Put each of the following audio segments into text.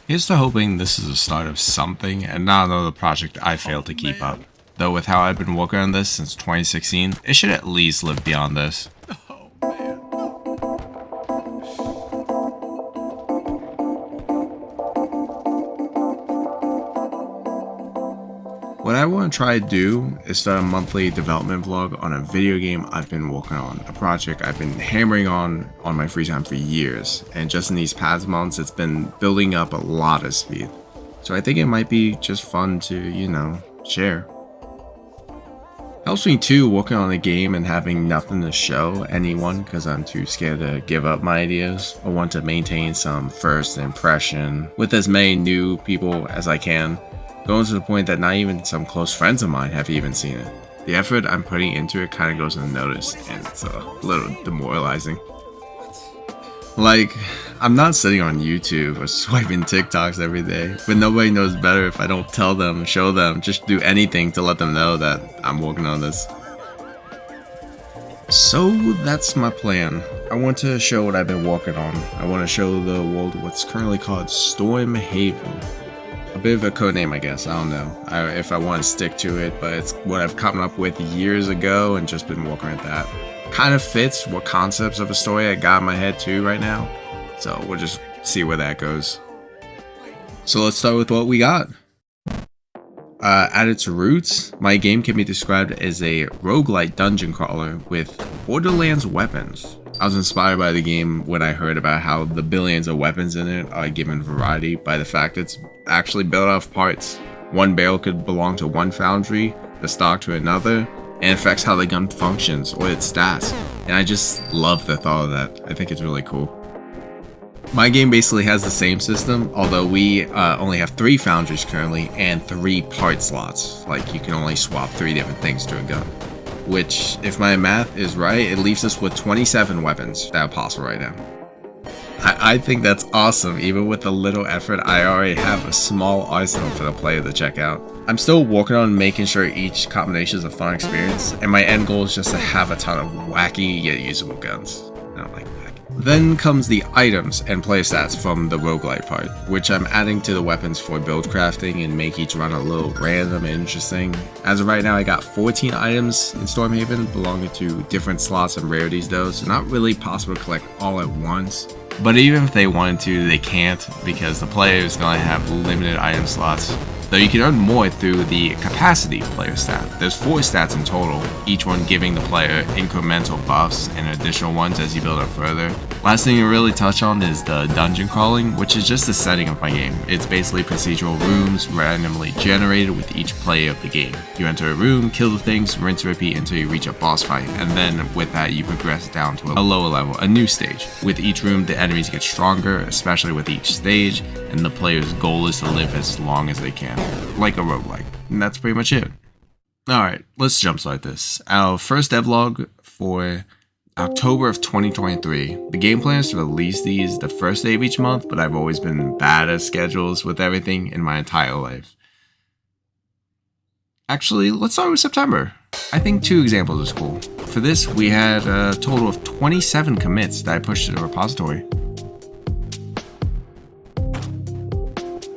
Here's to hoping this is the start of something and not another project I failed to keep up. Though with how I've been working on this since 2016, it should at least live beyond this. What I want to try to do is start a monthly development vlog on a video game I've been working on, a project I've been hammering on my free time for years, and just in these past months it's been building up a lot of speed. So I think it might be just fun to, share. Helps me too working on a game and having nothing to show anyone because I'm too scared to give up my ideas. I want to maintain some first impression with as many new people as I can. Going to the point that not even some close friends of mine have even seen it. The effort I'm putting into it kind of goes unnoticed, and it's a little demoralizing. Like, I'm not sitting on YouTube or swiping TikToks every day, but nobody knows better if I don't tell them, show them, just do anything to let them know that I'm working on this. So that's my plan. I want to show what I've been working on. I want to show the world what's currently called STORMHAVEN. A bit of a code name, I guess. I don't know if I want to stick to it, but it's what I've come up with years ago and just been working at that. Kind of fits what concepts of a story I got in my head too right now. So we'll just see where that goes. So let's start with what we got. At its roots, my game can be described as a rogue-lite dungeon crawler with Borderlands weapons. I was inspired by the game when I heard about how the billions of weapons in it are given variety by the fact it's actually built off parts. One barrel could belong to one foundry, the stock to another, and it affects how the gun functions or its stats. And I just love the thought of that. I think it's really cool. My game basically has the same system, although we only have 3 foundries currently and 3 part slots. Like, you can only swap 3 different things to a gun. Which, if my math is right, it leaves us with 27 weapons that are possible right now. I think that's awesome. Even with a little effort, I already have a small arsenal for the player to check out. I'm still working on making sure each combination is a fun experience, and my end goal is just to have a ton of wacky yet usable guns. I don't like wacky. Then comes the items and play stats from the roguelite part, which I'm adding to the weapons for build crafting and make each run a little random and interesting. As of right now, I got 14 items in STORMHAVEN belonging to different slots and rarities though, so not really possible to collect all at once. But even if they wanted to, they can't because the player is going to have limited item slots. Though you can earn more through the capacity player stat. There's 4 stats in total, each one giving the player incremental buffs and additional ones as you build up further. Last thing to really touch on is the dungeon crawling, which is just the setting of my game. It's basically procedural rooms randomly generated with each play of the game. You enter a room, kill the things, rinse and repeat until you reach a boss fight, and then with that you progress down to a lower level, a new stage. With each room the enemies get stronger, especially with each stage, and the player's goal is to live as long as they can. Like a roguelike. And that's pretty much it. Alright, let's jumpstart this. Our first devlog for October of 2023. The game plan is to release these the first day of each month, but I've always been bad at schedules with everything in my entire life. Actually, let's start with September. I think 2 examples is cool. For this, we had a total of 27 commits that I pushed to the repository.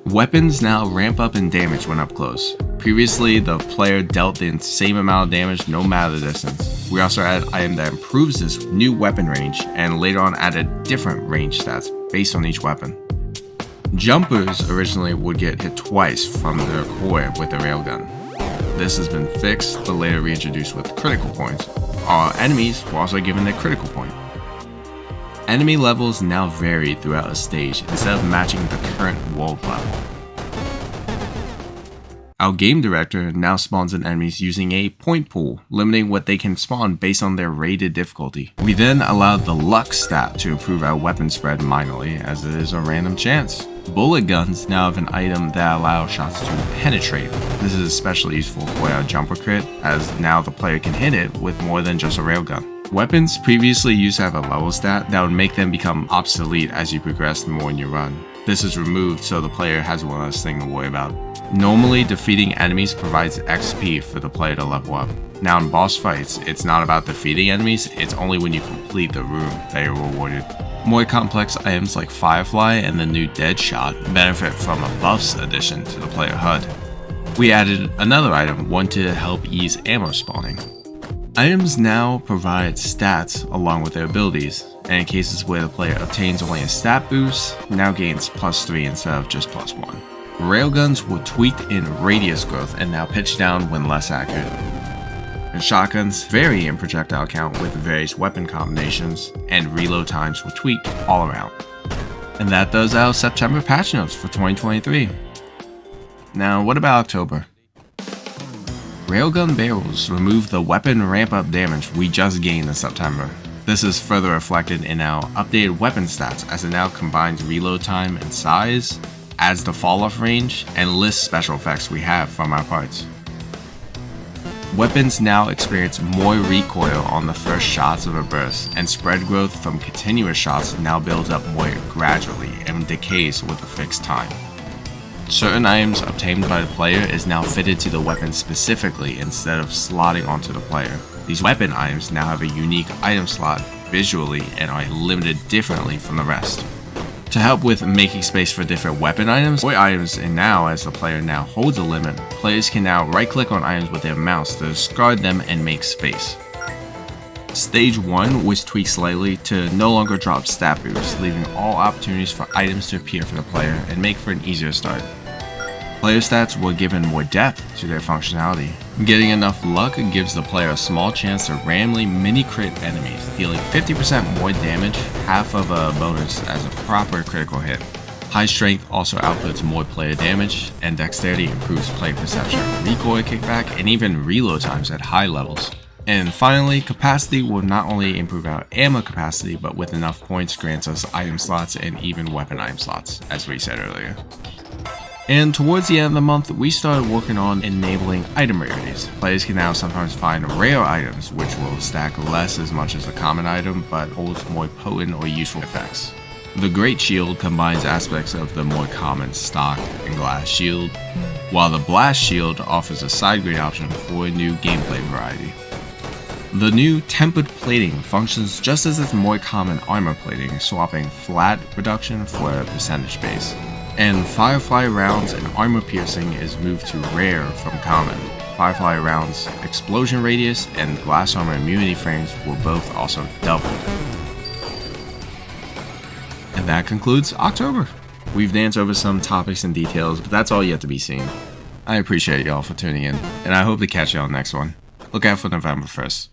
Weapons now ramp up in damage when up close. Previously, the player dealt the same amount of damage no matter the distance. We also added an item that improves this new weapon range, and later on added different range stats based on each weapon. Jumpers originally would get hit twice from their core with a railgun. This has been fixed, but later reintroduced with critical points. Our enemies were also given their critical point. Enemy levels now vary throughout a stage instead of matching the current world level. Our game director now spawns in enemies using a point pool, limiting what they can spawn based on their rated difficulty. We then allowed the luck stat to improve our weapon spread minorly, as it is a random chance. Bullet guns now have an item that allows shots to penetrate. This is especially useful for our jumper crit, as now the player can hit it with more than just a railgun. Weapons previously used to have a level stat that would make them become obsolete as you progress more in your run. This is removed so the player has one less thing to worry about. Normally, defeating enemies provides XP for the player to level up. Now in boss fights, it's not about defeating enemies, it's only when you complete the room that you're rewarded. More complex items like Firefly and the new Deadshot benefit from a buffs addition to the player HUD. We added another item, one to help ease ammo spawning. Items now provide stats along with their abilities, and in cases where the player obtains only a stat boost, now gains +3 instead of just +1. Railguns were tweaked in radius growth and now pitch down when less accurate. And shotguns vary in projectile count with various weapon combinations, and reload times were tweaked all around. And that does our September patch notes for 2023. Now, what about October? Railgun barrels remove the weapon ramp-up damage we just gained in September. This is further reflected in our updated weapon stats as it now combines reload time and size, adds the fall-off range, and lists special effects we have from our parts. Weapons now experience more recoil on the first shots of a burst, and spread growth from continuous shots now builds up more gradually and decays with a fixed time. Certain items obtained by the player is now fitted to the weapon specifically instead of slotting onto the player. These weapon items now have a unique item slot visually and are limited differently from the rest. To help with making space for different weapon items, and now as the player now holds a limit, players can now right click on items with their mouse to discard them and make space. Stage 1 was tweaked slightly to no longer drop stat boosts, leaving all opportunities for items to appear for the player and make for an easier start. Player stats were given more depth to their functionality. Getting enough luck gives the player a small chance to randomly mini-crit enemies, dealing 50% more damage, half of a bonus as a proper critical hit. High strength also outputs more player damage, and dexterity improves player perception, recoil kickback, and even reload times at high levels. And finally, capacity will not only improve our ammo capacity, but with enough points grants us item slots and even weapon item slots, as we said earlier. And towards the end of the month, we started working on enabling item rarities. Players can now sometimes find rare items, which will stack less as much as a common item, but holds more potent or useful effects. The Great Shield combines aspects of the more common stock and glass shield, while the Blast Shield offers a side grade option for a new gameplay variety. The new tempered plating functions just as its more common armor plating, swapping flat reduction for a percentage base. And Firefly rounds and armor piercing is moved to rare from common. Firefly rounds explosion radius and glass armor immunity frames will both also double. And that concludes October. We've danced over some topics and details, but that's all yet to be seen. I appreciate y'all for tuning in, and I hope to catch y'all next one. Look out for November 1st.